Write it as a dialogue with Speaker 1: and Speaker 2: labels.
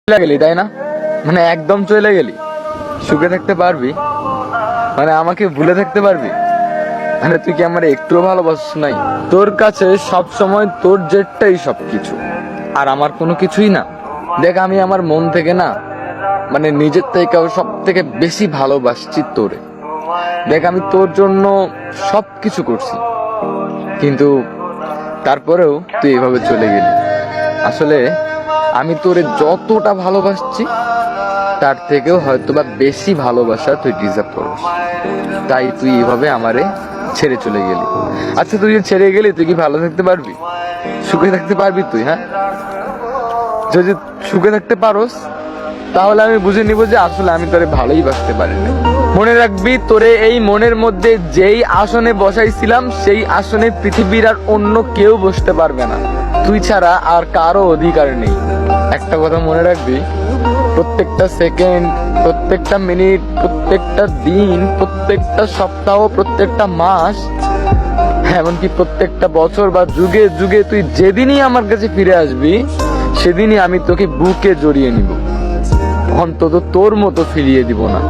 Speaker 1: চলে গেলি তাই না? মানে একদম চলে গেলি, সুখে থাকতে পারবি? মানে আমাকে ভুলে থাকতে পারবি? মানে তুই কি আমার একটুও ভালোবাসিস নাই? তোর কাছে সব সময় তোর জেদটাই সবকিছু, আর আমার কোনো কিছুই না। দেখ, আমি আমার মন থেকে না, মানে নিজের থেকেও সব থেকে বেশি ভালোবাসছি তোরে। দেখ, আমি তোর জন্য সবকিছু করছি, কিন্তু তারপরেও তুই এভাবে চলে গেলি। আসলে আমি তোরে যতটা ভালোবাসছি তার থেকেও হয়তোবা বেশি ভালোবাসা তুই ডিজার্ভ করিস, তাই তুই এভাবে আমারে ছেড়ে চলে গেলি। আচ্ছা, তুই যে ছেড়ে গেলি, তুই কি ভালো থাকতে পারবি? সুখে থাকতে পারবি তুই? হ্যাঁ, যদি সুখে থাকতে পারোস তাহলে আমি বুঝে নিব যে আসলে আমি তোরে ভালোই বাসতে পারিনি। মনে রাখবি, তোরে এই মনের মধ্যে যেই আসনে বসাইছিলাম সেই আসনে পৃথিবীর আর অন্য কেউ বসতে পারবে না, তুই ছাড়া আর কারো অধিকার নেই। একটা কথা মনে রাখবি, প্রত্যেকটা সেকেন্ড, প্রত্যেকটা মিনিট, প্রত্যেকটা দিন, প্রত্যেকটা সপ্তাহ, প্রত্যেকটা মাস, এমনকি প্রত্যেকটা বছর বা যুগে যুগে তুই যেদিনই আমার কাছে ফিরে আসবি সেদিনই আমি তোকে বুকে জড়িয়ে নিব, অন্তত তোর মতো ফিরিয়ে দিব না।